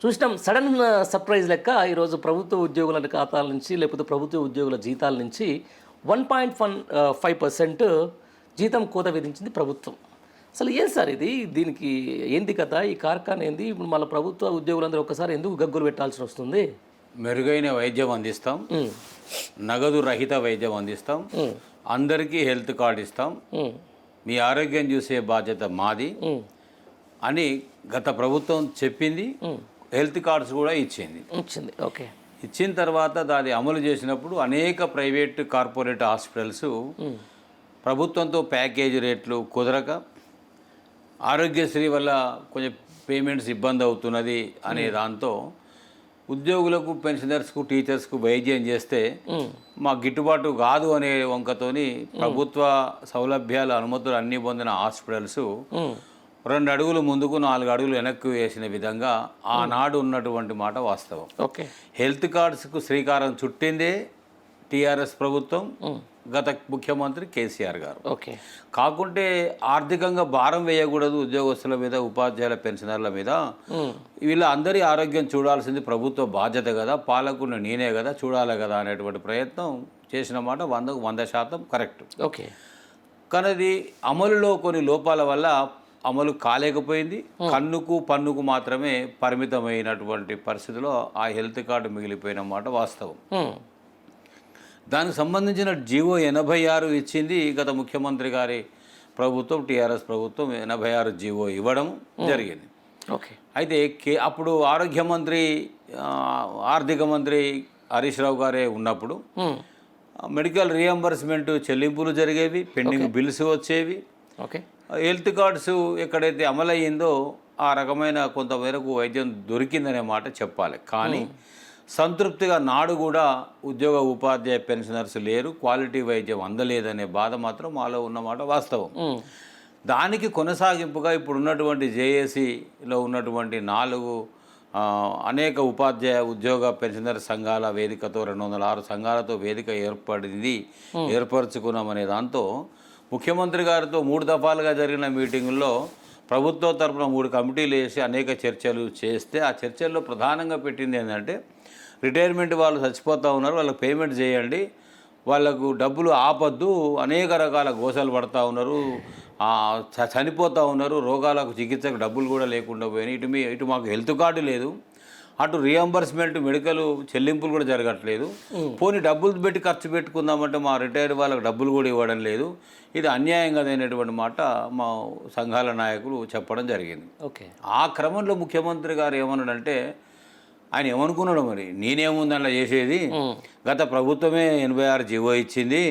చూసినాం sudden surprise లెక్క ఈరోజు ప్రభుత్వ ఉద్యోగుల ఖాతాల నుంచి లేకపోతే ప్రభుత్వ ఉద్యోగుల జీతాల నుంచి 1.5% జీతం కోత విధించింది ప్రభుత్వం. అసలు ఏం సార్ ఇది? దీనికి ఏంది కదా? ఈ కార్ఖాన ఏంది? ఇప్పుడు మళ్ళీ ప్రభుత్వ ఉద్యోగులందరూ ఒక్కసారి ఎందుకు గగ్గులు పెట్టాల్సి వస్తుంది? మెరుగైన వైద్యం అందిస్తాం, నగదు రహిత వైద్యం అందిస్తాం, అందరికీ హెల్త్ కార్డు ఇస్తాం, మీ ఆరోగ్యం చూసే బాధ్యత మాది అని గత ప్రభుత్వం చెప్పింది. హెల్త్ కార్డ్స్ కూడా ఇచ్చింది. ఓకే. ఇచ్చిన తర్వాత దాన్ని అమలు చేసినప్పుడు అనేక ప్రైవేట్ కార్పొరేట్ హాస్పిటల్స్ ప్రభుత్వంతో ప్యాకేజీ రేట్లు కుదరక ఆరోగ్యశ్రీ వల్ల కొంచెం పేమెంట్స్ ఇబ్బంది అవుతున్నది అనే దాంతో ఉద్యోగులకు, పెన్షనర్స్కు, టీచర్స్కు వైద్యం చేస్తే మా గిట్టుబాటు కాదు అనే వంకతోని ప్రభుత్వ సౌలభ్యాల అనుమతులు అన్నీ పొందిన హాస్పిటల్స్ 2 అడుగులు ముందుకు 4 అడుగులు వెనక్కి వేసిన విధంగా ఆనాడు ఉన్నటువంటి మాట వాస్తవం. ఓకే. హెల్త్ కార్డ్స్కు శ్రీకారం చుట్టిందే టీఆర్ఎస్ ప్రభుత్వం, గత ముఖ్యమంత్రి కేసీఆర్ గారు. ఓకే. కాకుంటే ఆర్థికంగా భారం వేయకూడదు ఉద్యోగస్తుల మీద, ఉపాధ్యాయుల, పెన్షనర్ల మీద. వీళ్ళ అందరి ఆరోగ్యం చూడాల్సింది ప్రభుత్వ బాధ్యత కదా, పాలకుని నేనే కదా, చూడాలి కదా అనేటువంటి ప్రయత్నం చేసిన మాట 100% కరెక్ట్. ఓకే. కానీ అది అమలులో కొన్ని లోపాల వల్ల అమలు కాలేకపోయింది. కన్నుకు పన్నుకు మాత్రమే పరిమితమైనటువంటి పరిస్థితిలో ఆ హెల్త్ కార్డు మిగిలిపోయిన మాట వాస్తవం. దానికి సంబంధించిన జీవో 86 ఇచ్చింది గత ముఖ్యమంత్రి గారి ప్రభుత్వం, టీఆర్ఎస్ ప్రభుత్వం. 86 జీవో ఇవ్వడం జరిగింది. ఓకే. అయితే అప్పుడు ఆరోగ్య మంత్రి, ఆర్థిక మంత్రి హరీష్ రావు గారే ఉన్నప్పుడు మెడికల్ రియంబర్స్మెంట్ చెల్లింపులు జరిగేవి, పెండింగ్ బిల్స్ వచ్చేవి. ఓకే. హెల్త్ కార్డ్స్ ఎక్కడైతే అమలయ్యిందో ఆ రకమైన కొంతమేరకు వైద్యం దొరికిందనే మాట చెప్పాలి. కానీ సంతృప్తిగా నాడు కూడా ఉద్యోగ, ఉపాధ్యాయ, పెన్షనర్స్ లేరు, క్వాలిటీ వైద్యం అందలేదనే బాధ మాత్రం మాలో ఉన్నమాట వాస్తవం. దానికి కొనసాగింపుగా ఇప్పుడు ఉన్నటువంటి జేఏసీలో ఉన్నటువంటి 4 అనేక ఉపాధ్యాయ, ఉద్యోగ, పెన్షనర్ సంఘాల వేదికతో 206 సంఘాలతో వేదిక ఏర్పరచుకున్నామనే దాంతో ముఖ్యమంత్రి గారితో 3 దఫాలుగా జరిగిన మీటింగుల్లో ప్రభుత్వం తరఫున 3 కమిటీలు వేసి అనేక చర్చలు చేస్తే ఆ చర్చల్లో ప్రధానంగా పెట్టింది ఏంటంటే, రిటైర్మెంట్ వాళ్ళు చచ్చిపోతూ ఉన్నారు, వాళ్ళకి పేమెంట్ చేయండి, వాళ్ళకు డబ్బులు ఆపద్దు, అనేక రకాల గోసలు పడుతూ ఉన్నారు, చనిపోతూ ఉన్నారు, రోగాలకు చికిత్సకు డబ్బులు కూడా లేకుండా పోయినాయి, ఇటు మాకు హెల్త్ కార్డు లేదు, అటు రియంబర్స్మెంట్ మెడికల్ చెల్లింపులు కూడా జరగట్లేదు, పోనీ డబ్బులు పెట్టి ఖర్చు పెట్టుకుందామంటే మా రిటైర్డ్ వాళ్ళకి డబ్బులు కూడా ఇవ్వడం లేదు, ఇది అన్యాయం కదనేటువంటి మాట మా సంఘాల నాయకులు చెప్పడం జరిగింది. ఓకే. ఆ క్రమంలో ముఖ్యమంత్రి గారు ఏమన్నాడంటే, ఆయన ఏమనుకున్నాడు మరి, నేనేముందలా చేసేది, గత ప్రభుత్వమే 86 జీవో ఇచ్చింది,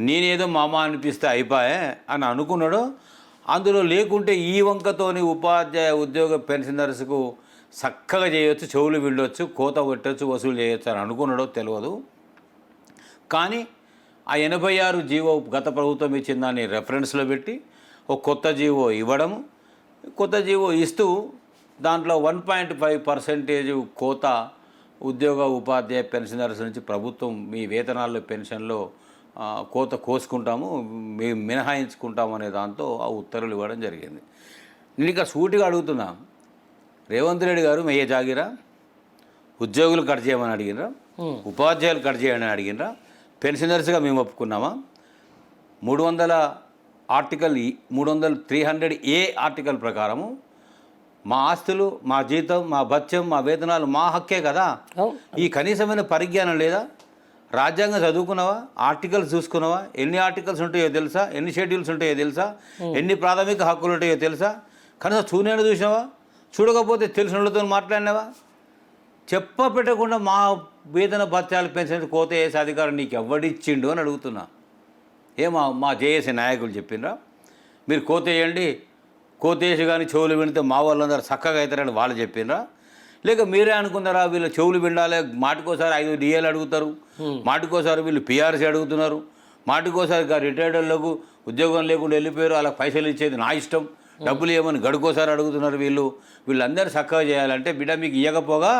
నేనేదో మామ అనిపిస్తే అయిపోయా అని అనుకున్నాడు. అందులో లేకుంటే ఈ వంకతోని ఉపాధ్యాయ, ఉద్యోగ, పెన్షనర్స్కు చక్కగా చేయొచ్చు, చెవులు విండొచ్చు, కోత పెట్టచ్చు, వసూలు చేయొచ్చు అని అనుకున్నాడో తెలియదు. కానీ ఆ 86 జీవో గత ప్రభుత్వం ఇచ్చిన దాన్ని రెఫరెన్స్లో పెట్టి ఒక కొత్త జీవో ఇవ్వడము, కొత్త జీవో ఇస్తూ దాంట్లో 1.5% కోత ఉద్యోగ, ఉపాధ్యాయ, పెన్షనర్స్ నుంచి ప్రభుత్వం మీ వేతనాల్లో, పెన్షన్లో కోత కోసుకుంటాము, మేము మినహాయించుకుంటాము అనే దాంతో ఆ ఉత్తర్వులు ఇవ్వడం జరిగింది. నేను ఇక సూటిగా అడుగుతున్నా, రేవంత్ రెడ్డి గారు మెయ్య జాగిరా, ఉద్యోగులు కట్ చేయమని అడిగినరా, ఉపాధ్యాయులు కట్ చేయమని అడిగినరా, పెన్షనర్స్గా మేము ఒప్పుకున్నామా? 300 ఆర్టికల్ ప్రకారము మా ఆస్తులు, మా జీతం, మా భత్యం, మా వేతనాలు మా హక్కే కదా. ఈ కనీసమైన పరిజ్ఞానం లేదా? రాజ్యాంగం చదువుకున్నావా? ఆర్టికల్స్ చూసుకున్నావా? ఎన్ని ఆర్టికల్స్ ఉంటాయో తెలుసా? ఎన్ని షెడ్యూల్స్ ఉంటాయో తెలుసా? ఎన్ని ప్రాథమిక హక్కులు ఉంటాయో తెలుసా? కనీసం చూనేడు చూసినావా? చూడకపోతే తెలిసిన వాళ్ళతో మాట్లాడినావా? పెట్టకుండా మా వేతన భత్యాలు, పెన్షన్ కోత వేసే అధికారం నీకు ఎవడిచ్చిండు అని అడుగుతున్నా. మా జేఏసీ నాయకులు చెప్పిండ్రా మీరు కోత వేయండి, కోత వేసి కానీ చెవులు వింటే మా వాళ్ళందరూ చక్కగా అవుతారని వాళ్ళు చెప్పిండ్రా? లేక మీరే అనుకున్నారా వీళ్ళు చెవులు వినాలి, మాటికోసారి 5 డిఏలు అడుగుతారు, మాటికోసారి వీళ్ళు పిఆర్సీ అడుగుతున్నారు, మాటికోసారి రిటైర్డ్ వాళ్ళకు ఉద్యోగం లేకుండా వెళ్ళిపోయారు, వాళ్ళకి పైసలు ఇచ్చేది నా ఇష్టం, డబ్బులు ఏమని గడుకోసారి అడుగుతున్నారు, వీళ్ళందరూ చక్కగా చేయాలంటే బిడ్డ మీకు ఇవ్వకపోగా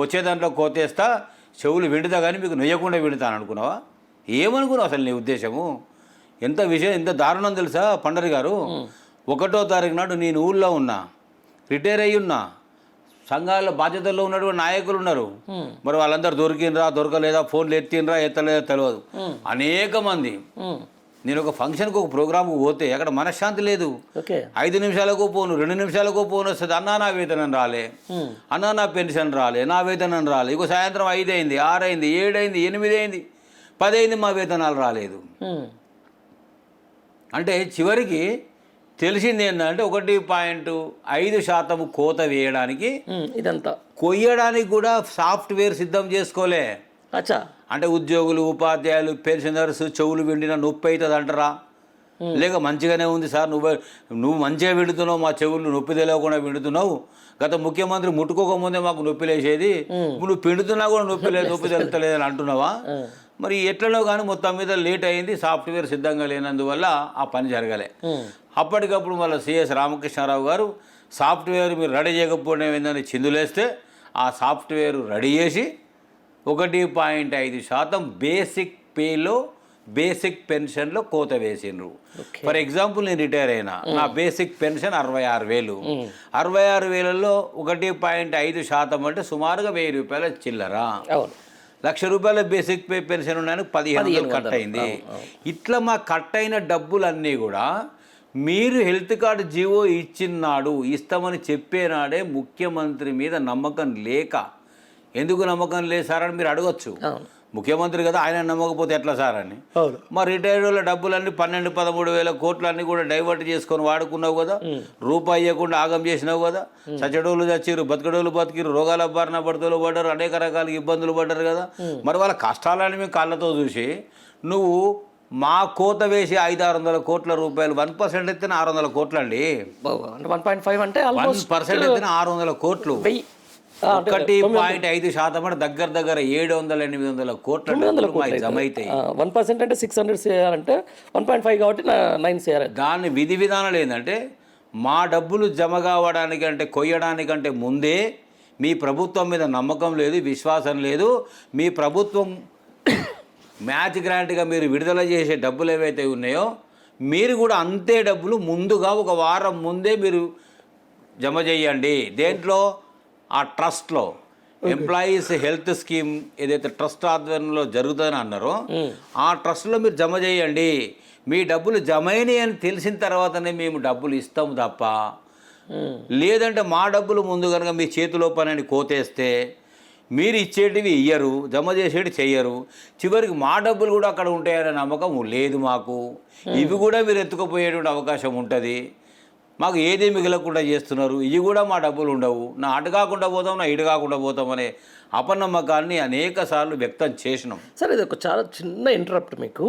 వచ్చే దాంట్లో కోతేస్తా, చెవులు విండుతా కానీ మీకు నొయ్యకుండా విండుతాను అనుకున్నావా? ఏమనుకున్నావు అసలు నీ ఉద్దేశము? ఎంత విషయం, ఎంత దారుణం తెలుసా పండరి గారు? 1వ తారీఖు నాడు నేను ఊళ్ళో ఉన్నా, రిటైర్ అయ్యి ఉన్నా, సంఘాల బాధ్యతల్లో ఉన్నటువంటి నాయకులు ఉన్నారు. మరి వాళ్ళందరూ దొరికినరా దొరకలేదా, ఫోన్లు ఎత్తినరా ఎత్తలేదా తెలియదు. అనేక మంది. నేను ఒక ఫంక్షన్కి ఒక ప్రోగ్రామ్కి పోతే అక్కడ మనశ్శాంతి లేదు. 5 నిమిషాలకు పోను, 2 నిమిషాలకు పోను వస్తుంది. అన్నా నా వేతనం రాలే, అన్నా నా పెన్షన్ రాలే, నా వేతనం రాలే. ఇక సాయంత్రం 5 అయింది, 6 అయింది, 7 అయింది, 8 అయింది, 10 అయింది, మా వేతనాలు రాలేదు. అంటే చివరికి తెలిసింది ఏంటంటే 1.5% కోత వేయడానికి, ఇదంతా కొయ్యడానికి కూడా సాఫ్ట్వేర్ సిద్ధం చేసుకోలే. అచ్చా, అంటే ఉద్యోగులు, ఉపాధ్యాయులు, పెన్షనర్స్ చెవులు విండిన నొప్పి అవుతుంది అంటారా? లేక మంచిగానే ఉంది సార్, నువ్వు మంచిగా విండుతున్నావు, మా చెవులు నొప్పి తెలియకుండా విండుతున్నావు. గత ముఖ్యమంత్రి ముట్టుకోకముందే మాకు నొప్పి లేచేది, నువ్వు పిండుతున్నా కూడా నొప్పి తెలుస్తలేదని అంటున్నావా? మరి ఎట్లనో కానీ మొత్తం మీద లేట్ అయింది, సాఫ్ట్వేర్ సిద్ధంగా లేనందువల్ల ఆ పని జరగలే. అప్పటికప్పుడు మళ్ళీ సిఎస్ రామకృష్ణారావు గారు సాఫ్ట్వేర్ మీరు రెడీ చేయకపోవడం ఏందని చిందులేస్తే ఆ సాఫ్ట్వేర్ రెడీ చేసి 1.5% బేసిక్ పేలో, బేసిక్ పెన్షన్లో కోత వేసిండ్రు. ఫర్ ఎగ్జాంపుల్ నేను రిటైర్ అయినా, నా బేసిక్ పెన్షన్ 66,000. 66,000లో 1.5% అంటే సుమారుగా 1,000 రూపాయల చిల్లర. ₹1,00,000 బేసిక్ పే పెన్షన్ ఉన్నాయని 1,500 కట్ అయింది. ఇట్లా మా కట్ అయిన డబ్బులన్నీ కూడా మీరు హెల్త్ కార్డు జీవో ఇచ్చినాడు, ఇస్తామని చెప్పేనాడే ముఖ్యమంత్రి మీద నమ్మకం లేక, ఎందుకు నమ్మకం లేదు సార్ అని మీరు అడగచ్చు. ముఖ్యమంత్రి కదా, ఆయన నమ్మకపోతే ఎట్లా సార్ అని. మా రిటైర్డ్ డబ్బులన్నీ 12-13 కోట్లు అన్నీ కూడా డైవర్ట్ చేసుకొని వాడుకున్నావు కదా, రూపాయి ఇవ్వకుండా ఆగం చేసినావు కదా. చచ్చడోళ్ళు చచ్చిరు, బతకడోళ్ళు బతికిరు, రోగాల బారిన పడుతూ పడ్డారు, అనేక రకాల ఇబ్బందులు పడ్డారు కదా. మరి వాళ్ళ కష్టాలని మేము కళ్ళతో చూసి నువ్వు మా కోత వేసి 500-600 కోట్ల రూపాయలు 1% ఎత్తిన 600 కోట్లు అండి. 1.5 అంటే 1% ఎత్తిన 600 కోట్లు. 1.5% అంటే దగ్గర 700-800 కోట్ల జమ అవుతాయి. 1% అంటే 600 చేయాలంటే 1.5 కాబట్టి 9 చేయాలి. దాని విధి విధానాలు ఏంటంటే మా డబ్బులు జమ కావడానికంటే కొయ్యడానికంటే ముందే మీ ప్రభుత్వం మీద నమ్మకం లేదు, విశ్వాసం లేదు. మీ ప్రభుత్వం మ్యాచ్ గ్రాంట్గా మీరు విడుదల చేసే డబ్బులు ఏవైతే ఉన్నాయో మీరు కూడా అంతే డబ్బులు ముందుగా 1 వారం ముందే మీరు జమ చేయండి. దేంట్లో? ఆ ట్రస్ట్లో, ఎంప్లాయీస్ హెల్త్ స్కీమ్ ఏదైతే ట్రస్ట్ ఆధ్వర్యంలో జరుగుతుందని అన్నారో ఆ ట్రస్ట్లో మీరు జమ చేయండి. మీ డబ్బులు జమైనాయి అని తెలిసిన తర్వాతనే మేము డబ్బులు ఇస్తాము తప్ప, లేదంటే మా డబ్బులు ముందు కనుక మీ చేతిలో పని కోతేస్తే మీరు ఇచ్చేటివి ఇయ్యరు, జమ చేసేటి చెయ్యరు. చివరికి మా డబ్బులు కూడా అక్కడ ఉంటాయనే నమ్మకం లేదు మాకు. ఇవి కూడా మీరు ఎత్తుకుపోయేటువంటి అవకాశం ఉంటుంది. మాకు ఏది మిగలకుండా చేస్తున్నారు, ఇవి కూడా మా డబ్బులు ఉండవు, నా అటు కాకుండా పోతాం, నా ఇటు కాకుండా పోతాం అనే అపనమ్మకాన్ని అనేక సార్లు వ్యక్తం చేసినాం. సరే, ఇది ఒక చాలా చిన్న ఇంటరప్ట్ మీకు.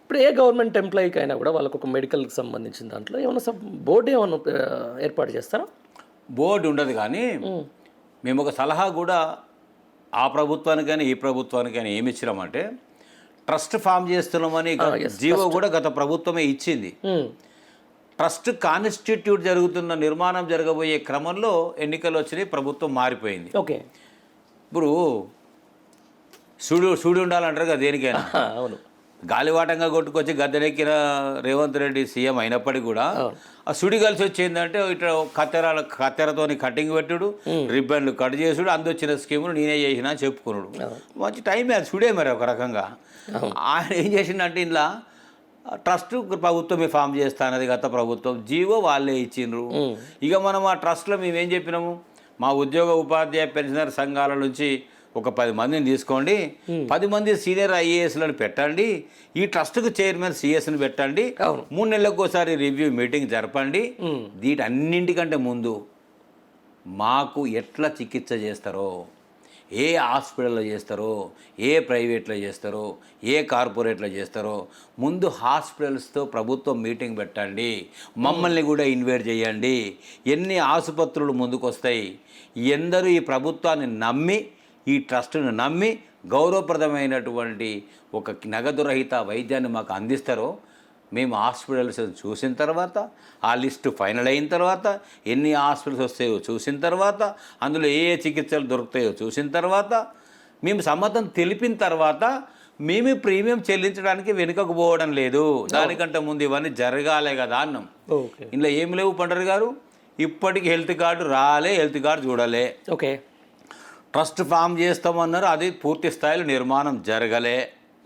ఇప్పుడు ఏ గవర్నమెంట్ ఎంప్లాయీకి అయినా కూడా వాళ్ళకు ఒక మెడికల్కి సంబంధించిన దాంట్లో ఏమైనా బోర్డు ఏమైనా ఏర్పాటు చేస్తారా? బోర్డు ఉండదు, కానీ మేము ఒక సలహా కూడా ఆ ప్రభుత్వానికైనా ఈ ప్రభుత్వానికైనా ఏమి ఇచ్చినామంటే, ట్రస్ట్ ఫామ్ చేస్తున్నామని జీవో కూడా గత ప్రభుత్వమే ఇచ్చింది. ట్రస్ట్ కాన్స్టిట్యూట్ జరుగుతున్న నిర్మాణం జరగబోయే క్రమంలో ఎన్నికలు వచ్చినాయి, ప్రభుత్వం మారిపోయింది. ఓకే, ఇప్పుడు సూడి ఉండాలంటారు కదా దేనికైనా. అవును, గాలివాటంగా కొట్టుకొచ్చి గద్దెనెక్కిన రేవంత్ రెడ్డి సీఎం అయినప్పటికీ కూడా ఆ సుడి కలిసి వచ్చిందంటే ఇట్లా కత్తెరతోని కటింగ్ పెట్టుడు, రిబ్బన్లు కట్ చేసుడు, అందొచ్చిన స్కీములు నేనే చేసిన అని చెప్పుకున్నాడు. మంచి టైమే అది, సుడే మరి ఒక రకంగా. ఆయన ఏం చేసిందంటే ఇంట్లో ట్రస్ట్ ప్రభుత్వమే ఫామ్ చేస్తానది గత ప్రభుత్వం, జీవో వాళ్ళే ఇచ్చిండ్రు. ఇక మనం ఆ ట్రస్ట్లో మేమేం చెప్పినాము, మా ఉద్యోగ ఉపాధ్యాయ పెన్షనర్ సంఘాల నుంచి ఒక 10 మందిని తీసుకోండి, 10 మంది సీనియర్ ఐఏఎస్లను పెట్టండి, ఈ ట్రస్ట్కు చైర్మన్ సిఎస్ని పెట్టండి, 3 నెలలకు ఒకసారి రివ్యూ మీటింగ్ జరపండి. వీటన్నింటికంటే ముందు మాకు ఎట్లా చికిత్స చేస్తారో, ఏ హాస్పిటల్లో చేస్తారో, ఏ ప్రైవేట్లో చేస్తారో, ఏ కార్పొరేట్లో చేస్తారో ముందు హాస్పిటల్స్తో ప్రభుత్వం మీటింగ్ పెట్టండి, మమ్మల్ని కూడా ఇన్వైట్ చేయండి. ఎన్ని ఆసుపత్రులు ముందుకు వస్తాయి, ఎందరూ ఈ ప్రభుత్వాన్ని నమ్మి, ఈ ట్రస్ట్ను నమ్మి గౌరవప్రదమైనటువంటి ఒక నగదు రహిత వైద్యాన్ని మాకు అందిస్తారో, మేము హాస్పిటల్స్ చూసిన తర్వాత, ఆ లిస్టు ఫైనల్ అయిన తర్వాత, ఎన్ని హాస్పిటల్స్ వస్తాయో చూసిన తర్వాత, అందులో ఏ చికిత్సలు దొరుకుతాయో చూసిన తర్వాత, మేము సమ్మతం తెలిపిన తర్వాత మేము ప్రీమియం చెల్లించడానికి వెనుకకు పోవడం లేదు. దానికంటే ముందు ఇవన్నీ జరగాలే కదా అన్నాం. ఇందులో ఏం లేవు పండర్ గారు, ఇప్పటికి హెల్త్ కార్డు రాలే, హెల్త్ కార్డు చూడలే. ఓకే. ట్రస్ట్ ఫామ్ చేస్తామన్నారు, అది పూర్తి స్థాయిలో నిర్మాణం జరగలే.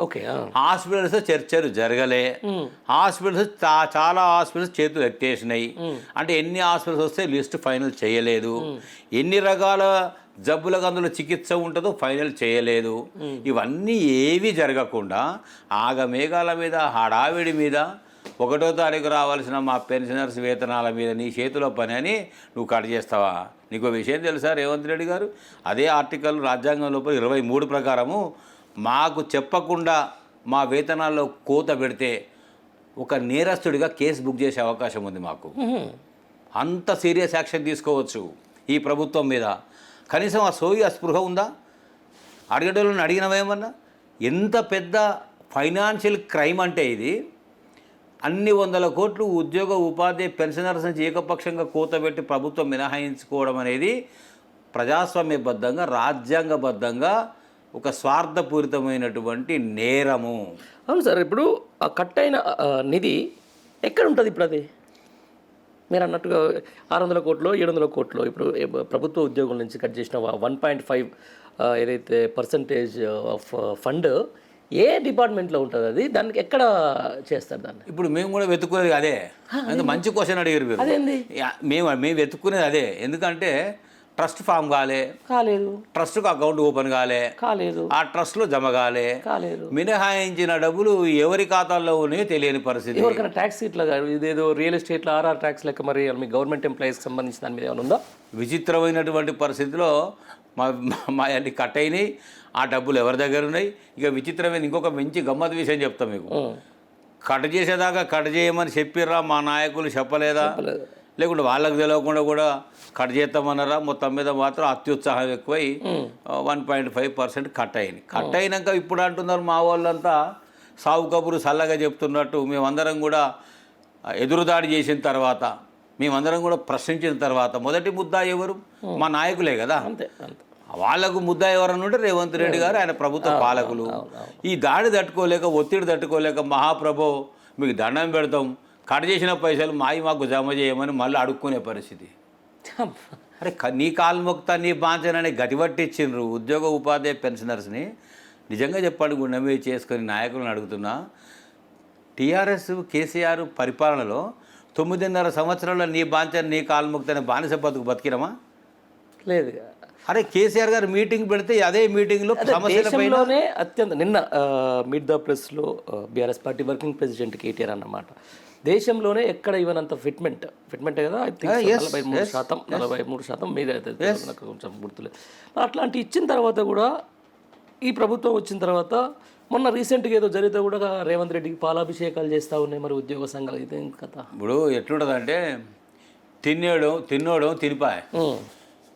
ఓకే. హాస్పిటల్స్ చర్చలు జరగలే. హాస్పిటల్స్ చాలా హాస్పిటల్స్ చేతులు ఎత్తేసినాయి. అంటే ఎన్ని హాస్పిటల్స్ వస్తే లిస్ట్ ఫైనల్ చేయలేదు. ఎన్ని రకాల జబ్బులకు అందులో చికిత్స ఉంటుందో ఫైనల్ చేయలేదు. ఇవన్నీ ఏవి జరగకుండా ఆగమేఘాల మీద, హడావిడి మీద 1వ తారీఖు రావాల్సిన మా పెన్షనర్స్ వేతనాల మీద నీ చేతిలో పని అని నువ్వు కట్ చేస్తావా? నీకు విషయం తెలుసా రేవంత్ రెడ్డి గారు? అదే ఆర్టికల్ రాజ్యాంగం లోపల 23 ప్రకారము మాకు చెప్పకుండా మా వేతనాల్లో కోత పెడితే ఒక నేరస్తుడిగా కేసు బుక్ చేసే అవకాశం ఉంది మాకు. అంత సీరియస్ యాక్షన్ తీసుకోవచ్చు ఈ ప్రభుత్వం మీద. కనీసం ఆ సోయి, ఆ స్పృహ ఉందా? అడిగేటోళ్ళని అడిగినవేమన్నా? ఎంత పెద్ద ఫైనాన్షియల్ క్రైమ్ అంటే ఇది. అన్ని 100 కోట్లు ఉద్యోగ ఉపాధి పెన్షనర్స్ నుంచి ఏకపక్షంగా కోతబెట్టి ప్రభుత్వం మినహాయించుకోవడం అనేది ప్రజాస్వామ్యబద్ధంగా, రాజ్యాంగబద్ధంగా ఒక స్వార్థపూరితమైనటువంటి నేరము. అవును సార్. ఇప్పుడు ఆ కట్ అయిన నిధి ఎక్కడ ఉంటుంది ఇప్పుడు? అది మీరు అన్నట్టుగా 600 కోట్లు, 700 కోట్లు ఇప్పుడు ప్రభుత్వ ఉద్యోగుల నుంచి కట్ చేసిన 1.5 ఏదైతే పర్సంటేజ్ ఆఫ్ ఫండ్ ఏ డిపార్ట్మెంట్లో ఉంటుంది? అది దానికి ఎక్కడ చేస్తారు దాన్ని? ఇప్పుడు మేము కూడా వెతుక్కునేది అదే. అంటే మంచి క్వశ్చన్ అడిగారు మీరు. అదేంది? మేము వెతుక్కునేది అదే. ఎందుకంటే ట్రస్ట్ ఫామ్ కాలేదు, ట్రస్ట్కు అకౌంట్ ఓపెన్ కాలేదు, ఆ ట్రస్ట్లో జమ కాలేదు. మినహాయించిన డబ్బులు ఎవరి ఖాతాల్లో ఉన్నాయో తెలియని పరిస్థితి. ఎవరికైనా ట్యాక్స్ ఇట్లా ఇదేదో రియల్ ఎస్టేట్లో RR ట్యాక్స్ లెక్క మరి మీ గవర్నమెంట్ ఎంప్లాయీస్కి సంబంధించిన దాని మీద ఏమైనా ఉందా? విచిత్రమైనటువంటి పరిస్థితిలో మా అన్ని కట్ అయినాయి. ఆ డబ్బులు ఎవరి దగ్గర ఉన్నాయి? ఇక విచిత్రమైన ఇంకొక మంచి గమ్మత్ విషయం చెప్తాం మీకు. కట్ చేసేదాకా కట్ చేయమని చెప్పిర్రా మా నాయకులు? చెప్పలేదా? లేకుంటే వాళ్ళకు తెలియకుండా కూడా కట్ చేస్తామన్నారా? మొత్తం మీద మాత్రం అత్యుత్సాహం ఎక్కువై 1.5% కట్ అయింది. కట్ అయినాక ఇప్పుడు అంటున్నారు మా వాళ్ళంతా సావు కబురు సల్లగా చెప్తున్నట్టు. మేమందరం కూడా ఎదురుదాడి చేసిన తర్వాత, మేమందరం కూడా ప్రశ్నించిన తర్వాత మొదటి ముద్దా ఎవరు? మా నాయకులే కదా. వాళ్లకు ముద్దా ఎవరన్నా ఉంటే రేవంత్ రెడ్డి గారు, ఆయన ప్రభుత్వ పాలకులు. ఈ దాడి తట్టుకోలేక, ఒత్తిడి తట్టుకోలేక, మహాప్రభు మీకు దండం పెడతాం, కట్ చేసిన పైసలు మాకు జమ చేయమని మళ్ళీ అడుక్కునే పరిస్థితి. అరే నీ కాలు మొక్తా, నీ బాంచనని గతిపట్టించిండ్రు ఉద్యోగ ఉపాధి పెన్షనర్స్ని. నిజంగా చెప్పండి, గుండె మీద చేసుకొని నాయకులను అడుగుతున్నా. టీఆర్ఎస్ కేసీఆర్ పరిపాలనలో 9.5 సంవత్సరాల్లో నీ బాంచని, నీ కాలు మొక్తని బానిస బతికిరమా? లేదు. అరే కేసీఆర్ గారు మీటింగ్ పెడితే అదే మీటింగ్లో దేశంలోనే అత్యంత నిన్న మీట్ ద ప్రెస్లో BRS party working president KTR అన్నమాట, దేశంలోనే ఎక్కడ ఇవ్వనంత ఫిట్మెంటే కదా, ఐ థింక్ 43% మీద అయితే నాకు కొంచెం గుర్తులేదు. అట్లాంటి ఇచ్చిన తర్వాత కూడా ఈ ప్రభుత్వం వచ్చిన తర్వాత మొన్న రీసెంట్గా ఏదో జరిగితే కూడా రేవంత్ రెడ్డికి పాలాభిషేకాలు చేస్తూ ఉన్నాయి మరి ఉద్యోగ సంఘాలు. ఇదేం కథ? ఇప్పుడు ఎట్లుంటుందంటే తిన్నోడు తినిపాయ,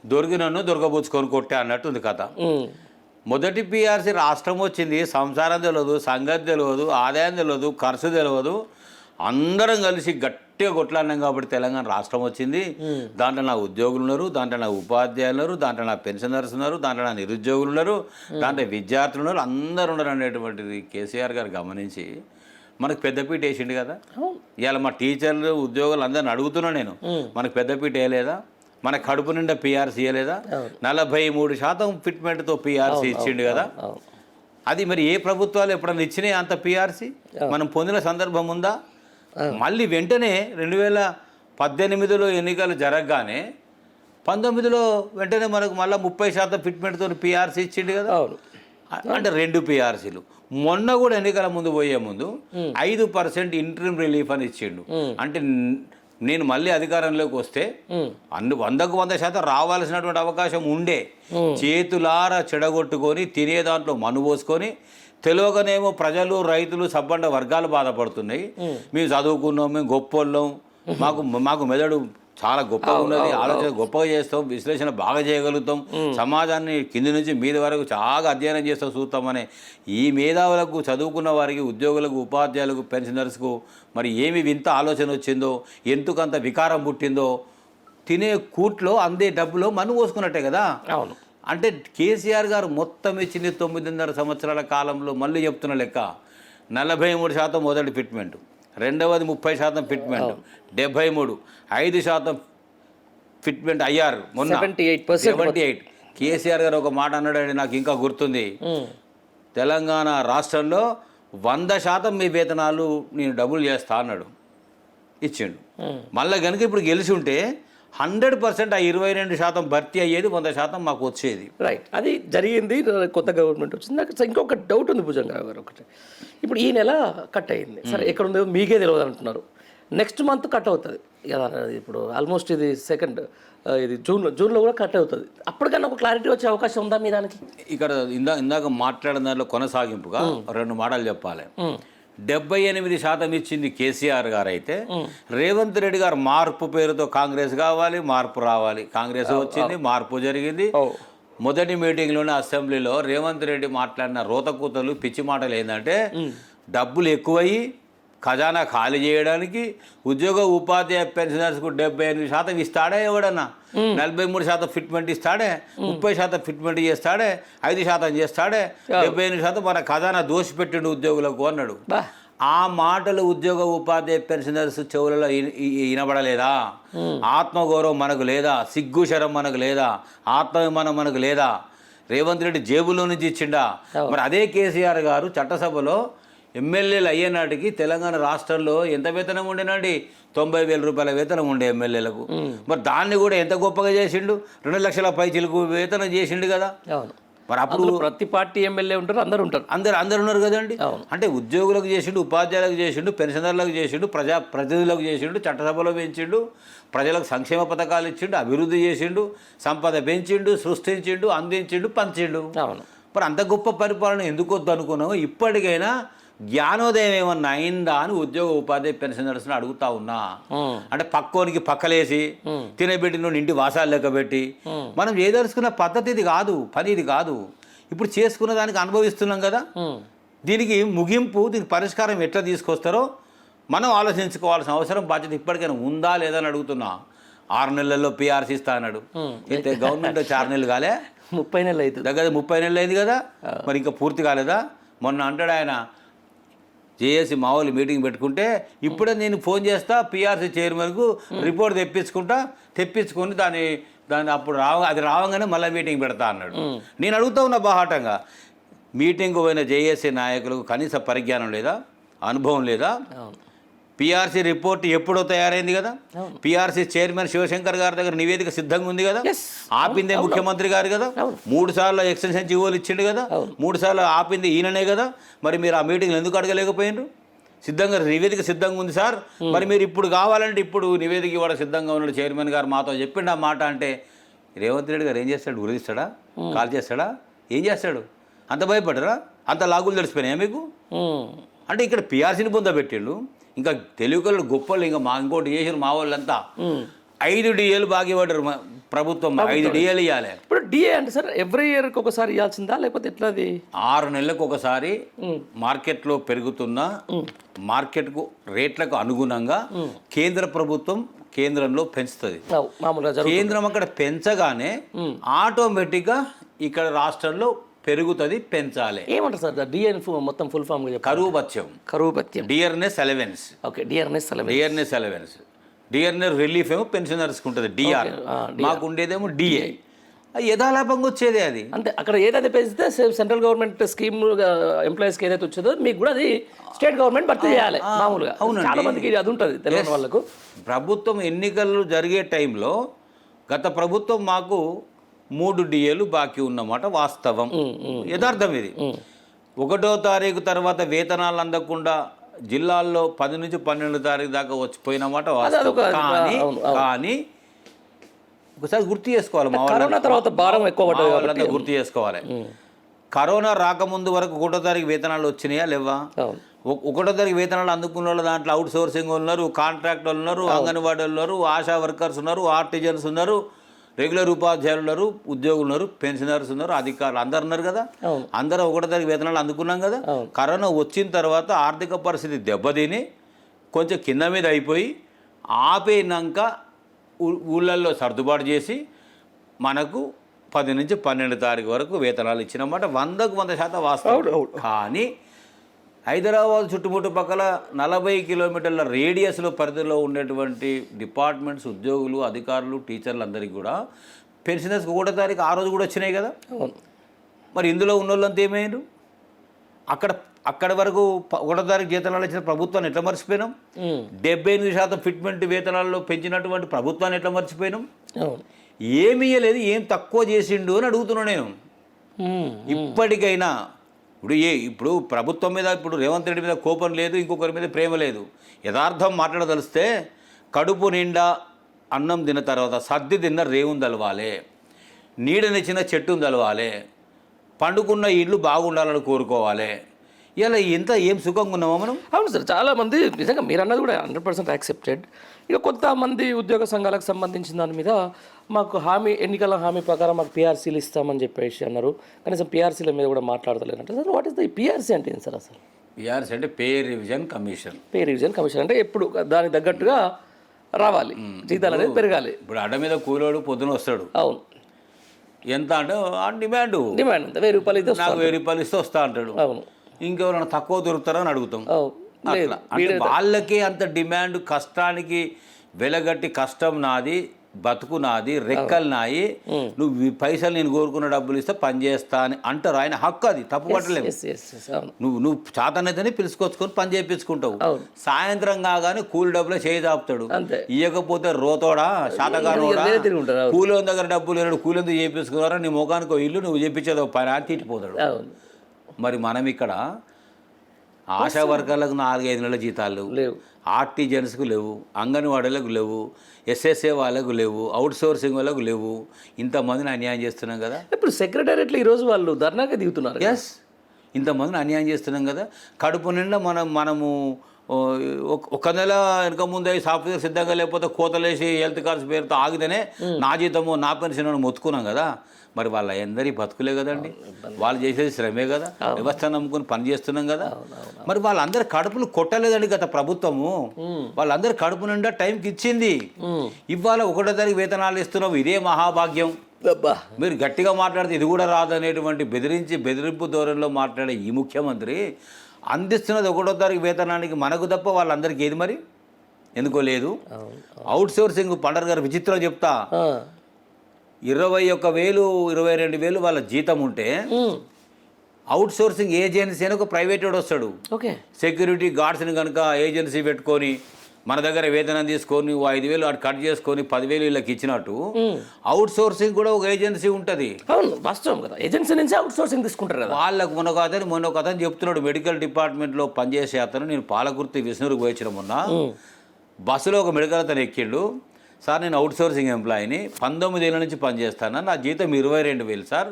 దొరికినన్ను దొరకబుచ్చుకొని కొట్టే అన్నట్టుంది కథ. మొదటి పిఆర్సీ రాష్ట్రం వచ్చింది, సంసారం తెలియదు, సంగతి తెలియదు, ఆదాయం తెలియదు, ఖర్చు తెలియదు, అందరం కలిసి గట్టిగా కొట్లాడినాం కాబట్టి తెలంగాణ రాష్ట్రం వచ్చింది. దాంట్లో నా ఉద్యోగులు ఉన్నారు, దాంట్లో నా ఉపాధ్యాయులు ఉన్నారు, దాంట్లో నా పెన్షనర్స్ ఉన్నారు, దాంట్లో నా నిరుద్యోగులు ఉన్నారు, దాంట్లో విద్యార్థులు ఉన్నారు, అందరు ఉన్నారు అనేటువంటిది కేసీఆర్ గారు గమనించి మనకు పెద్దపీట వేసిండు కదా. ఇవాళ మా టీచర్లు, ఉద్యోగులు అందరిని అడుగుతున్నా నేను, మనకు పెద్దపీట వేయలేదా? మన కడుపు నిండా పిఆర్సీ ఇవ్వలేదా? 43% ఫిట్మెంట్తో పిఆర్సీ ఇచ్చిండు కదా. అది మరి ఏ ప్రభుత్వాలు ఎప్పుడన్నా ఇచ్చినాయి అంత పిఆర్సీ? మనం పొందిన సందర్భం ఉందా? మళ్ళీ వెంటనే 2018లో ఎన్నికలు జరగగానే 19లో వెంటనే మనకు మళ్ళీ 30% ఫిట్మెంట్తో పిఆర్సీ ఇచ్చిండు కదా. అంటే 2 పిఆర్సీలు. మొన్న కూడా ఎన్నికల ముందు పోయే ముందు 5% ఇంటరిమ్ రిలీఫ్ అని ఇచ్చిండు. అంటే నేను మళ్ళీ అధికారంలోకి వస్తే 100కు 100% రావాల్సినటువంటి అవకాశం ఉండే, చేతులారా చెడగొట్టుకొని తినే దాంట్లో మన్ను పోసుకొని, తెలియకనేమో ప్రజలు, రైతులు, సబ్బండ వర్గాలు బాధపడుతున్నాయి. మేము చదువుకున్నాం, మేము గొప్పోళ్ళం, మాకు మెదడు చాలా గొప్పగా ఉన్నది, ఆలోచన గొప్పగా చేస్తాం, విశ్లేషణ బాగా చేయగలుగుతాం, సమాజాన్ని కింది నుంచి మీద వరకు చాలా అధ్యయనం చేస్తాం, చూస్తామనే ఈ మేధావులకు, చదువుకున్న వారికి, ఉద్యోగులకు, ఉపాధ్యాయులకు, పెన్షనర్స్కు మరి ఏమి వింత ఆలోచన వచ్చిందో, ఎందుకంత వికారం పుట్టిందో, తినే కూట్లో అందే డబ్బులో మన్ను పోసుకున్నట్టే కదా. అవును. అంటే కేసీఆర్ గారు మొత్తం ఇచ్చింది 9.5 సంవత్సరాల కాలంలో. మళ్ళీ చెప్తున్న లెక్క 43% మొదటి ఫిట్మెంట్, రెండవది 30% ఫిట్మెంట్, 73, 5% ఫిట్మెంట్ అయ్యారు మొన్న 78%. 78. కేసీఆర్ గారు ఒక మాట అన్నాడండి, నాకు ఇంకా గుర్తుంది. తెలంగాణ రాష్ట్రంలో 100% మీ వేతనాలు నేను డబుల్ చేస్తా అన్నాడు, ఇచ్చిండు. మళ్ళీ కనుక ఇప్పుడు గెలిచి ఉంటే 100% ఆ 22% భర్తీ అయ్యేది, 100% మాకు వచ్చేది. రైట్, అది జరిగింది. కొత్త గవర్నమెంట్ వచ్చింది. నాకు ఇంకొక డౌట్ ఉంది భుజంగారావు గారు. ఒకటి, ఇప్పుడు ఈ నెల కట్ అయ్యింది సరే, ఎక్కడ ఉందో మీకే తెలియదు అంటున్నారు. నెక్స్ట్ మంత్ కట్ అవుతుంది కదా, ఇప్పుడు ఆల్మోస్ట్ ఇది సెకండ్, ఇది జూన్లో కూడా కట్ అవుతుంది. అప్పటికన్నా ఒక క్లారిటీ వచ్చే అవకాశం ఉందా మీ దానికి? ఇక్కడ ఇందాక మాట్లాడిన దాంట్లో కొనసాగింపుగా 2 మాటలు చెప్పాలి. 78% ఇచ్చింది కేసీఆర్ గారు అయితే, రేవంత్ రెడ్డి గారు మార్పు పేరుతో కాంగ్రెస్ కావాలి, మార్పు రావాలి, కాంగ్రెస్ వచ్చింది, మార్పు జరిగింది. మొదటి మీటింగ్లోనే అసెంబ్లీలో రేవంత్ రెడ్డి మాట్లాడిన రోతకూతలు పిచ్చి మాటలు ఏంటంటే, డబ్బులు ఎక్కువయ్యి ఖజానా ఖాళీ చేయడానికి ఉద్యోగ ఉపాధ్యాయ పెన్షనర్స్కు 78% ఇస్తాడే ఎవడన్నా, 43% ఫిట్మెంట్ ఇస్తాడే, 30% ఫిట్మెంట్ చేస్తాడే, 5% చేస్తాడే, 78% మన ఖజానా దోషిపెట్టిండు ఉద్యోగులకు అన్నాడు. ఆ మాటలు ఉద్యోగ ఉపాధ్యాయ పెన్షనర్స్ చెవులలో వినబడలేదా? ఆత్మగౌరవం మనకు లేదా? సిగ్గుశరం మనకు లేదా? ఆత్మాభిమానం మనకు లేదా? రేవంత్ రెడ్డి జేబులో నుంచి ఇచ్చిండా? మరి అదే కేసీఆర్ గారు చట్టసభలో ఎమ్మెల్యేలు అయ్యేనాటికి తెలంగాణ రాష్ట్రంలో ఎంత వేతనం ఉండేనండి? 90,000 రూపాయల వేతనం ఉండే ఎమ్మెల్యేలకు. మరి దాన్ని కూడా ఎంత గొప్పగా చేసిండు, 2 లక్షల పైచిలకు వేతనం చేసిండు కదా. మరి అప్పుడు ప్రతి పార్టీ ఎమ్మెల్యే ఉంటారు, అందరు ఉంటారు, అందరు ఉన్నారు కదండి. అంటే ఉద్యోగులకు చేసిండు, ఉపాధ్యాయులకు చేసిండు, పెన్షనర్లకు చేసిండు, ప్రతినిధులకు చేసిండు, చట్టసభలో పెంచిండు, ప్రజలకు సంక్షేమ పథకాలు ఇచ్చిండు, అభివృద్ధి చేసిండు, సంపద పెంచిండు, సృష్టించిండు, అందించిండు, పంచిండు. మరి అంత గొప్ప పరిపాలన ఎందుకు వద్దు అనుకున్నాము? ఇప్పటికైనా జ్ఞానోదయం ఏమన్నా అయిందా అని ఉద్యోగ ఉపాధ్యాయ పెన్షనర్స్ని అడుగుతా ఉన్నా. అంటే పక్కోనికి పక్కలేసి తినబెట్టి నుండి ఇంటి వాసాలు లెక్క పెట్టి మనం ఏదలుచుకున్న పద్ధతి ఇది కాదు, పని ఇది కాదు. ఇప్పుడు చేసుకున్న దానికి అనుభవిస్తున్నాం కదా, దీనికి ముగింపు, దీనికి పరిష్కారం ఎట్లా తీసుకొస్తారో మనం ఆలోచించుకోవాల్సిన అవసరం, బాధ్యత ఇప్పటికైనా ఉందా లేదా అని అడుగుతున్నా. 6 నెలల్లో పిఆర్సీ ఇస్తా అన్నాడు. అయితే గవర్నమెంట్ 4 నెలలు కాలే, 30 నెలలు అవుతుంది దగ్గర 30 నెలలు అయింది కదా, మరి ఇంకా పూర్తి కాలేదా? మొన్న అంటాడు ఆయన, జేఏసీ మామూలు మీటింగ్ పెట్టుకుంటే ఇప్పుడే నేను ఫోన్ చేస్తా పిఆర్సీ చైర్మన్కు రిపోర్ట్ తెప్పించుకొని దాన్ని అప్పుడు అది రావగానే మళ్ళీ మీటింగ్ పెడతా అన్నాడు. నేను అడుగుతా ఉన్నా బాహాటంగా, మీటింగ్ పోయిన జేఏసీ నాయకులకు కనీస పరిజ్ఞానం లేదా, అనుభవం లేదా? పిఆర్సీ రిపోర్ట్ ఎప్పుడో తయారైంది కదా, పిఆర్సీ చైర్మన్ శివశంకర్ గారి దగ్గర నివేదిక సిద్ధంగా ఉంది కదా, ఆపిందే ముఖ్యమంత్రి గారు కదా, 3 సార్లు ఎక్స్టెన్షన్ జీవోలు ఇచ్చిండు కదా, 3 సార్లు ఆపింది ఈయననే కదా. మరి మీరు ఆ మీటింగ్లు ఎందుకు అడగలేకపోయినారు? సిద్ధంగా నివేదిక సిద్ధంగా ఉంది సార్, మరి మీరు ఇప్పుడు కావాలంటే ఇప్పుడు నివేదిక ఇవ్వడం సిద్ధంగా ఉన్నాడు చైర్మన్ గారు మాతో చెప్పిండు ఆ మాట అంటే, రేవంత్ రెడ్డి గారు ఏం చేస్తాడు? గురిస్తాడా? కాల్ చేస్తాడా? ఏం చేస్తాడు? అంత భయపడరా? అంత లాగులు తెలిసిపోయినాయా మీకు? అంటే ఇక్కడ పిఆర్సీని పొందబెట్టిండు. ఇంకా తెలుగులు గొప్పలు, ఇంకా ఇంకోటి చేసారు మా వాళ్ళంతా. 5 డిఏలు బాగా ఇవ్వడారు ప్రభుత్వం, 5 డిఏలు ఇవ్వాలి. ఇప్పుడు డిఏ అంటే సార్ ఎవ్రీ ఇయర్కి ఒకసారి ఇవ్వాల్సిందా లేకపోతే ఎట్లా? అది 6 నెలలకు ఒకసారి మార్కెట్లో పెరుగుతున్న మార్కెట్కు రేట్లకు అనుగుణంగా కేంద్ర ప్రభుత్వం కేంద్రంలో పెంచుతుంది. కేంద్రం అక్కడ పెంచగానే ఆటోమేటిక్గా ఇక్కడ రాష్ట్రంలో పెరుగుతుంది, పెంచాలి. ఏమంటారు సార్ డిఏ మొత్తం ఫుల్ ఫామ్? కరువు భత్యం, dearness allowance. Okay, dearness allowance. Dearness relief ఏమో పెన్షనర్స్కి ఉంటుంది, డిఆర్. మాకు ఉండేదేమో డిఏ. యథాలాపంగా వచ్చేది అది. అంటే అక్కడ ఏదైతే పెంచితే సెంట్రల్ గవర్నమెంట్ స్కీమ్ ఎంప్లాయీస్కి ఏదైతే వచ్చేదో మీకు కూడా అది స్టేట్ గవర్నమెంట్ భర్తీ చేయాలి మామూలుగా. చాలా మందికి అది ఉంటుంది తెలియని వాళ్ళకు. ప్రభుత్వం ఎన్నికలు జరిగే టైంలో గత ప్రభుత్వం మాకు 3 డిఏలు బాకీ ఉన్నమాట వాస్తవం, యథార్థం ఇది. 1వ తారీఖు తర్వాత వేతనాలు అందకుండా జిల్లాల్లో 10 నుంచి 12 తారీఖు దాకా వచ్చిపోయినమాట వాస్తవం. కానీ ఒకసారి గుర్తు చేసుకోవాలి, మా వాళ్ళంతా తర్వాత భారం ఎక్కువ గుర్తు చేసుకోవాలి. కరోనా రాకముందు వరకు 1వ తారీఖు వేతనాలు వచ్చినాయా లేవా? 1వ తారీఖు వేతనాలు అందుకున్న వాళ్ళు దాంట్లో అవుట్ సోర్సింగ్ ఉన్నారు, కాంట్రాక్ట్ వాళ్ళు ఉన్నారు, అంగన్వాడీ ఉన్నారు, ఆశా వర్కర్స్ ఉన్నారు, ఆర్టిజన్స్ ఉన్నారు, రెగ్యులర్ ఉపాధ్యాయులు ఉన్నారు, ఉద్యోగులు ఉన్నారు, పెన్షనర్స్ ఉన్నారు, అధికారులు అందరు ఉన్నారు కదా. అందరూ 1వ తారీఖు వేతనాలు అందుకున్నాం కదా. కరోనా వచ్చిన తర్వాత ఆర్థిక పరిస్థితి దెబ్బతిని కొంచెం కింద మీద అయిపోయి ఆపేనాక ఊళ్ళల్లో సర్దుబాటు చేసి మనకు 10 నుంచి 12 తారీఖు వరకు వేతనాలు ఇచ్చినమాట 100% వాస్తవం. కానీ హైదరాబాద్ చుట్టుముట్టుపక్కల 40 కిలోమీటర్ల రేడియస్లో పరిధిలో ఉండేటువంటి డిపార్ట్మెంట్స్ ఉద్యోగులు అధికారులు టీచర్లు అందరికీ కూడా పెన్షనర్స్ 1వ తారీఖు ఆ రోజు కూడా వచ్చినాయి కదా. మరి ఇందులో ఉన్న వాళ్ళంతా ఏమైంది? అక్కడ వరకు 1వ తారీఖు జీతాలు ఇచ్చిన ప్రభుత్వాన్ని ఎట్లా మర్చిపోయినాం? 78% ఫిట్మెంట్ వేతనాల్లో పెంచినటువంటి ప్రభుత్వాన్ని ఎట్లా మర్చిపోయినాం? ఏమి ఇయ్యలేదు, ఏం తక్కువ చేసిండు అని అడుగుతున్నాను నేను. ఇప్పటికైనా ఇప్పుడు ప్రభుత్వం మీద ఇప్పుడు రేవంత్ రెడ్డి మీద కోపం లేదు, ఇంకొకరి మీద ప్రేమ లేదు. యథార్థం మాట్లాడదలిస్తే కడుపు నిండా అన్నం తిన్న తర్వాత సర్ది తిన్న రేవుని తలవాలే, నీడనిచ్చిన చెట్టును తలవాలే, పండుకున్న ఇల్లు బాగుండాలని కోరుకోవాలి. ఇలా ఇంత ఏం సుఖంగా ఉన్నామా మనం? అవును సార్, చాలామంది నిజంగా మీరు అన్నది కూడా 100% యాక్సెప్టెడ్. ఇక కొంతమంది ఉద్యోగ సంఘాలకు సంబంధించిన దాని మీద మాకు ఎన్నికల హామీ ప్రకారం మాకు పిఆర్సీలు ఇస్తామని చెప్పేసి అన్నారు. కనీసం పిఆర్సీల మీద కూడా మాట్లాడతలేదు అంటే sir, what is the PRC అంటే ఏంటి సార్ అసలు? పిఆర్సీ అంటే pay revision commission. Pay revision commission అంటే ఎప్పుడు దానికి తగ్గట్టుగా రావాలి, జీతాలు అనేది పెరగాలి. ఇప్పుడు అడ్డ మీద కూలోడు పొద్దున వస్తాడు. అవును. ఎంత అంటే డిమాండ్ అంత 1000 రూపాయలు ఇస్తే నాకు 1000 రూపాయలు ఇస్తే వస్తా అంటాడు. అవును. ఇంకెవరైనా తక్కువ దొరుకుతారా అని అడుగుతాం. అట్లా అంటే వాళ్ళకే అంత డిమాండ్. కష్టానికి వెలగట్టి కష్టం నాది, బతుకు నాది, రెక్కలు నాయి, నువ్వు పైసలు నేను కోరుకున్న డబ్బులు ఇస్తే పని చేస్తా అని అంటారు. ఆయన హక్కు, అది తప్పు పట్టలేదు. నువ్వు చాతనైతేనే పిలుచుకొచ్చుకొని పని చేయించుకుంటావు. సాయంత్రం కాగానే కూలి డబ్బులే చేయి చాపుతాడు. ఇవ్వకపోతే రోతోడా శాతగానోడా కూలి దగ్గర డబ్బులు లేడు, కూలి ఎందుకు చేయించుకున్నారా, నీ ముఖానికి ఇల్లు నువ్వు చేయించేది పని అని తిట్టిపోతాడు. మరి మనం ఇక్కడ ఆశా వర్గాలకు 4-5 నెలల జీతాలు లేవు, ఆర్టీజన్స్కు లేవు, అంగన్వాడీలకు లేవు, ఎస్ఎస్ఏ వాళ్ళకు లేవు, అవుట్ సోర్సింగ్ వాళ్ళకు లేవు. ఇంతమందిని అన్యాయం చేస్తున్నాం కదా. ఇప్పుడు సెక్రటేరియట్లో ఈరోజు వాళ్ళు ధర్నాగా దిగుతున్నారు. ఎస్, ఇంతమందిని అన్యాయం చేస్తున్నాం కదా. కడుపు నిండా మనము ఒక నెల వెనక ముందే సాఫ్ట్వేర్ సిద్ధంగా లేకపోతే కోతలేసి హెల్త్ కార్డ్స్ పేరుతో ఆగితేనే నా జీతము నా పెన్షన్ అని మొత్తుకున్నాం కదా. మరి వాళ్ళ అందరి బతుకులే కదండి, వాళ్ళు చేసేది శ్రమే కదా, వ్యవస్థ నమ్ముకుని పని చేస్తున్నాం కదా. మరి వాళ్ళందరి కడుపులు కొట్టలేదండి గత ప్రభుత్వము. వాళ్ళందరి కడుపు నిండా టైంకి ఇచ్చింది. ఇవాళ 1వ తారీఖు వేతనాలు ఇస్తున్నాం, ఇదే మహాభాగ్యం. మీరు గట్టిగా మాట్లాడితే ఇది కూడా రాదనేటువంటి బెదిరింపు ధోరణిలో మాట్లాడే ఈ ముఖ్యమంత్రి అందిస్తున్నది 1వ తారీఖు వేతనానికి మనకు తప్ప వాళ్ళందరికీ ఏది మరి ఎందుకో లేదు. అవుట్ సోర్సింగ్ పండర్ గారు విచిత్రం చెప్తా, 21,000 22,000 వాళ్ళ జీతం ఉంటే అవుట్ సోర్సింగ్ ఏజెన్సీ అని ఒక ప్రైవేట్ వాడు వస్తాడు. సెక్యూరిటీ గార్డ్స్ని కనుక ఏజెన్సీ పెట్టుకొని మన దగ్గర వేతనం తీసుకొని 5,000 అటు కట్ చేసుకొని 10,000 వీళ్ళకి ఇచ్చినట్టు అవుట్ సోర్సింగ్ కూడా ఒక ఏజెన్సీ ఉంటుంది. వాస్తవం కదా, ఏజెన్సీ నుంచి అవుట్ సోర్సింగ్ తీసుకుంటారు కదా. వాళ్ళకు మొన్న ఒక అతను చెప్తున్నాడు, మెడికల్ డిపార్ట్మెంట్లో పనిచేసే అతను, నేను పాలకుర్తి విష్ణువుకి పోయించిన మొన్న బస్సులో ఒక మెడికల్ అతను ఎక్కిండు. సార్ నేను అవుట్ సోర్సింగ్ ఎంప్లాయీని, 19 ఏళ్ళ నుంచి పనిచేస్తాను, నా జీతం 22,000 సార్.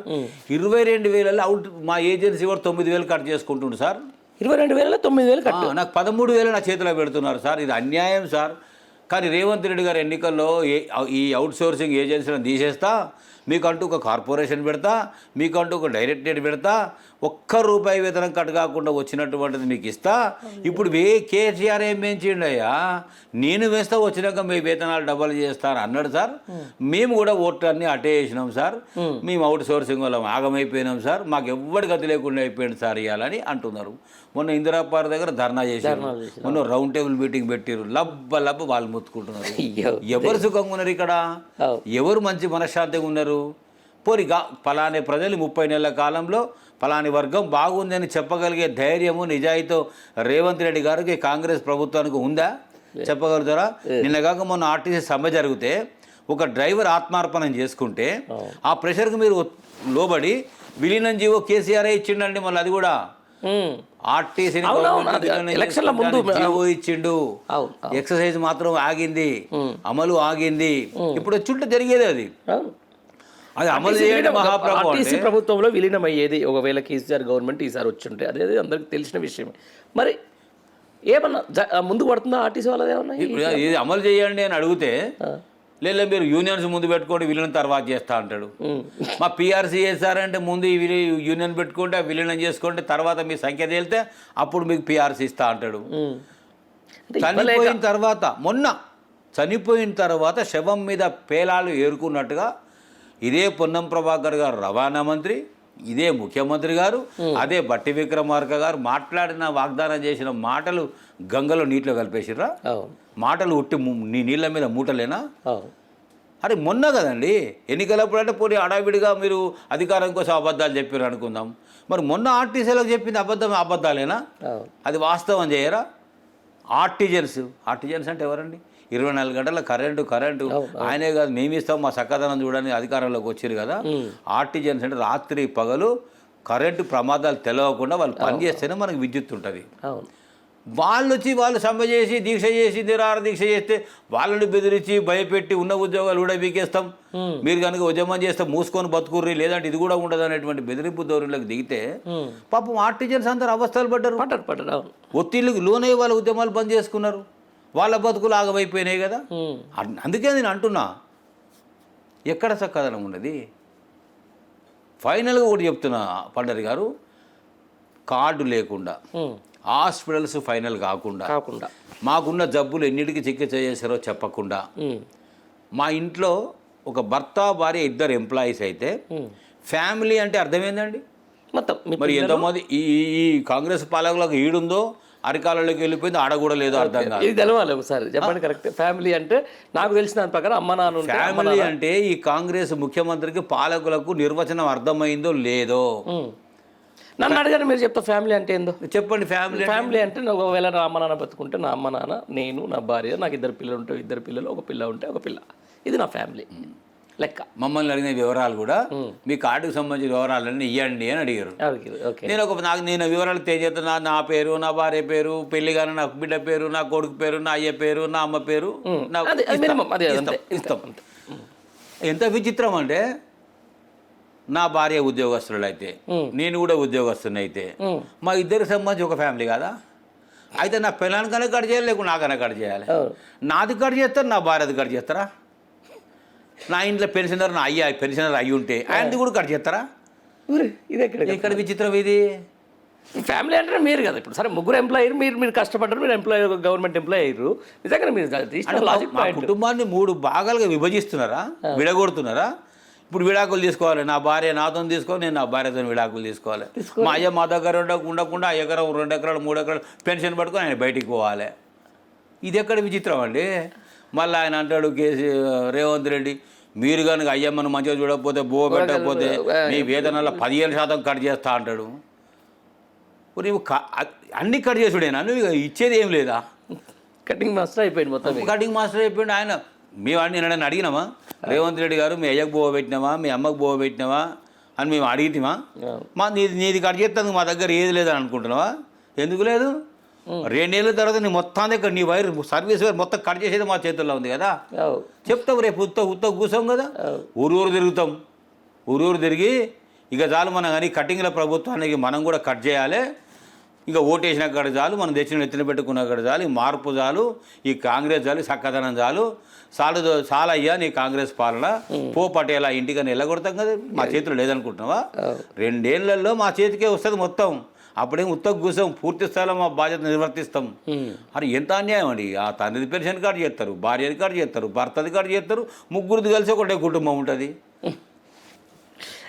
22,000 అవుట్ మా ఏజెన్సీ కూడా 9,000 కట్ చేసుకుంటుండు సార్. 22,000 9,000 కట్, నాకు 13,000 నా చేతిలో పెడుతున్నారు సార్. ఇది అన్యాయం సార్. కానీ రేవంత్ రెడ్డి గారు ఎన్నికల్లో ఈ అవుట్ సోర్సింగ్ ఏజెన్సీలను తీసేస్తా, మీకంటూ ఒక కార్పొరేషన్ పెడతా, మీకంటూ ఒక డైరెక్టరేట్ పెడతా, ₹1 వేతనం కట్ కాకుండా వచ్చినటువంటిది మీకు ఇస్తా. ఇప్పుడు కేసీఆర్ ఏం పెంచిండు అయ్యా, నేను వేస్తా, వచ్చినాక మీ వేతనాలు డబల్ చేస్తారు అన్నాడు సార్. మేము కూడా ఓట్లన్నీ అటే వేసినాం సార్, మేము అవుట్ సోర్సింగ్ వల్ల ఆగమైపోయినాం సార్, మాకు ఎవ్వడి గతి లేకుండా అయిపోయింది సార్ ఇవ్వాలని అంటున్నారు. మొన్న ఇందిరాపార్ దగ్గర ధర్నా చేశారు, మొన్న రౌండ్ టేబుల్ మీటింగ్ పెట్టారు, లబ్బ వాళ్ళు మొత్తుకుంటున్నారు. ఎవరు సుఖంగా ఉన్నారు ఇక్కడ, ఎవరు మంచి మనశ్శాంతిగా ఉన్నారు? పోరిగా ఫలానే ప్రజలు 30 నెలల కాలంలో ఫలాని వర్గం బాగుందని చెప్పగలిగే ధైర్యము నిజాయితీ రేవంత్ రెడ్డి గారికి కాంగ్రెస్ ప్రభుత్వానికి ఉందా? చెప్పగలుగుతారా? నిన్నగాక మొన్న ఆర్టీసీ సమ్మె జరిగితే ఒక డ్రైవర్ ఆత్మార్పణం చేసుకుంటే ఆ ప్రెషర్కి మీరు లోబడి విలీనం జీవో కేసీఆర్ ఇచ్చిండండి. మళ్ళీ అది కూడా ఆర్టీసీని జీవో ఇచ్చిండు, ఎక్సర్సైజ్ మాత్రం ఆగింది, అమలు ఆగింది. ఇప్పుడు వచ్చుంటే జరిగేది అది అమలు చేయడం మహాప్రభు. ఆర్టీసీ ప్రభుత్వంలో విలీనం అయ్యేది ఒకవేళ కేసీఆర్ గవర్నమెంట్ ఈసారి వచ్చుంటే, అదే అందరికి తెలిసిన విషయమే. మరి ఏమన్నా ముందుకు పడుతుందా ఆర్టీసీ వాళ్ళది? ఏమన్నా ఇది అమలు చేయండి అని అడిగితే లేదా మీరు యూనియన్స్ ముందు పెట్టుకోండి, విలీనం తర్వాత చేస్తా అంటాడు. మా పిఆర్సీ చేస్తారంటే ముందు యూనియన్ పెట్టుకుంటే విలీనం చేసుకోండి, తర్వాత మీ సంఖ్య తేలితే అప్పుడు మీకు పిఆర్సీ ఇస్తా అంటాడు. చనిపోయిన తర్వాత శవం మీద పేలాలు ఏరుకున్నట్టుగా ఇదే పొన్నం ప్రభాకర్ గారు రవాణా మంత్రి, ఇదే ముఖ్యమంత్రి గారు అదే బట్టి విక్రమార్క గారు మాట్లాడిన వాగ్దానం చేసిన మాటలు గంగలో నీటిలో కలిపేసిర్రా? మాటలు ఉట్టి నీ నీళ్ళ మీద మూటలేనా? అరే మొన్న కదండి ఎన్నికలప్పుడు అంటే పోనీ హడావిడిగా మీరు అధికారం కోసం అబద్ధాలు చెప్పారు అనుకుందాం. మరి మొన్న ఆర్టీసీలకు చెప్పింది అబద్ధాలేనా? అది వాస్తవం చేయరా? ఆర్టిజన్స్ అంటే ఎవరండి? 24 గంటల కరెంటు ఆయనే కాదు మేము ఇస్తాం మా చక్కదనం చూడని అధికారంలోకి వచ్చారు కదా. ఆర్టిజన్స్ అంటే రాత్రి పగలు కరెంటు ప్రమాదాలు తెలవకుండా వాళ్ళు పనిచేస్తేనే మనకు విద్యుత్ ఉంటుంది. వాళ్ళు సమ్మె చేసి దీక్ష చేసి నిరాహార దీక్ష చేస్తే వాళ్ళని బెదిరించి భయపెట్టి ఉన్న ఉద్యోగాలు కూడా వీకేస్తాం, మీరు కనుక ఉద్యమం చేస్తే మూసుకొని బతుకుర్రి లేదంటే ఇది కూడా ఉండదు అనేటువంటి బెదిరింపు ధోరణిలోకి దిగితే పాపం ఆర్టిజన్స్ అందరూ అవస్థలు పడ్డారు. ఒత్తిళ్ళకి లోనే వాళ్ళ ఉద్యమాలు బంద్ చేసుకున్నారు, వాళ్ళ బతుకులు ఆగమైపోయినాయి కదా. అందుకే నేను అంటున్నా ఎక్కడ చక్కదనం ఉన్నది. ఫైనల్గా ఒకటి చెప్తున్నా పండరి గారు, కార్డు లేకుండా హాస్పిటల్స్ ఫైనల్ కాకుండా మాకున్న జబ్బులు ఎన్నిటికీ చికిత్స చేశారో చెప్పకుండా మా ఇంట్లో ఒక భర్త భార్య 2 ఎంప్లాయీస్ అయితే ఫ్యామిలీ అంటే అర్థమైందండి మొత్తం. మరి ఎంతమంది ఈ కాంగ్రెస్ పాలకులకు ఈడుందో అరికాలలోకి వెళ్ళిపోయింది, ఆడ కూడా లేదో అర్థం కాదు. ఇది తెలవాలి ఒకసారి చెప్పండి. కరెక్ట్. ఫ్యామిలీ అంటే నాకు తెలిసిన ప్రకారం అమ్మ నాన్న. ఫ్యామిలీ అంటే ఈ కాంగ్రెస్ ముఖ్యమంత్రికి పాలకులకు నిర్వచనం అర్థమైందో లేదో నన్ను అడగారు, మీరు చెప్తా ఫ్యామిలీ అంటే ఏందో చెప్పండి. ఫ్యామిలీ అంటే ఒకవేళ నా అమ్మ నాన్న బతుకుంటే నా అమ్మ నాన్న, నేను, నా భార్య, నాకు 2 పిల్లలు ఉంటే 2 పిల్లలు, ఒక పిల్ల ఉంటే ఒక పిల్ల, ఇది నా ఫ్యామిలీ లెక్క. మమ్మల్ని అడిగిన వివరాలు కూడా మీ కార్డుకు సంబంధించిన వివరాలన్నీ ఇవ్వండి అని అడిగారు. నేను వివరాలు తెలియజేస్తున్నా, నా పేరు, నా భార్య పేరు, పెళ్లి కానీ నా బిడ్డ పేరు, నా కొడుకు పేరు, నా అయ్య పేరు, నా అమ్మ పేరు ఇస్తాం. ఎంత విచిత్రం అంటే నా భార్య ఉద్యోగస్తులు అయితే నేను కూడా ఉద్యోగస్తుని అయితే మా ఇద్దరికి సంబంధించి ఒక ఫ్యామిలీ కదా. అయితే నా పిల్లలకన్నా కట్ చేయాలి, లేకుండా నాకన్నా కట్ చేయాలి. నాది కట్ చేస్తారు, నా భార్యది కట్ చేస్తారా? నా ఇంట్లో పెన్షనర్, నా పెన్షనర్ అయ్యి ఉంటే ఆయనది కూడా కట్ చేస్తారా? ఇది ఎక్కడ విచిత్రం ఇది? ఫ్యామిలీ అంటే మీరు కదా. ఇప్పుడు సరే ముగ్గురు ఎంప్లాయీ, మీరు కష్టపడ్డారు, మీరు గవర్నమెంట్ ఎంప్లాయీ అయ్యారు, నిజంగా మీరు కుటుంబాన్ని 3 భాగాలుగా విభజిస్తున్నారా, విడగొడుతున్నారా? ఇప్పుడు విడాకులు తీసుకోవాలి, నా భార్య నాతో తీసుకోవాలి, నేను నా భార్యతో విడాకులు తీసుకోవాలి. మా అయ్య మా దగ్గర ఉండకుండా 1 ఎకరం 2 ఎకరాలు 3 ఎకరాలు పెన్షన్ పట్టుకొని ఆయన బయటికి పోవాలి. ఇది ఎక్కడ విచిత్రం అండి? మళ్ళీ ఆయన అంటాడు రేవంత్ రెడ్డి, మీరు కనుక అయ్యమ్మను మంచిగా చూడకపోతే పెట్టకపోతే మీ వేతనాల 15% కట్ చేస్తా అంటాడు. నువ్వు అన్ని కట్ చేసుడేనా? నువ్వు ఇచ్చేది ఏం లేదా? కటింగ్ మాస్టర్ అయిపోయింది, మొత్తం కటింగ్ మాస్టర్ అయిపోయింది ఆయన. మేము నేను అడిగినామా రేవంత్ రెడ్డి గారు మీ అయ్యకు పెట్టినావా, మీ అమ్మకు పెట్టినావా అని మేము అడిగితేమా? నీది కట్ చేస్తాను మా దగ్గర ఏది లేదని అనుకుంటున్నావా? ఎందుకు లేదు? 2 ఏళ్ళ తర్వాత నీ మొత్తాన్ని నీ వైర్ సర్వీస్ వైర్ మొత్తం కట్ చేసేది మా చేతుల్లో ఉంది కదా. చెప్తాం రేపు ఉత్త కూర్చోం కదా, ఊరు తిరుగుతాం. ఊరు తిరిగి ఇక చాలు మనం కానీ కటింగ్ల ప్రభుత్వానికి మనం కూడా కట్ చేయాలి, ఇక ఓటేసిన కాడ చాలు, మనం తెచ్చిన ఎత్తున పెట్టుకున్న కాడ చాలు, ఈ మార్పు చాలు, ఈ కాంగ్రెస్ చాలు, చక్కదనం చాలు, చాలా అయ్యా నీ కాంగ్రెస్ పాలన పటేలా ఇంటికని వెళ్ళగొడతాం కదా. మా చేతిలో లేదనుకుంటున్నావా? 2 ఏళ్లలో మా చేతికే వస్తుంది మొత్తం. అప్పుడేం ఉత్తగ కూర్చోం, పూర్తి స్థాయిలో మా బాధ్యత నిర్వర్తిస్తాం. అని ఎంత అన్యాయం అండి. ఆ తండ్రిది పెన్షన్ కార్డు చేస్తారు, భార్యది కార్డు చేస్తారు, భర్తది కార్డు చేస్తారు, ముగ్గురిది కలిసి ఒకటే కుటుంబం ఉంటుంది.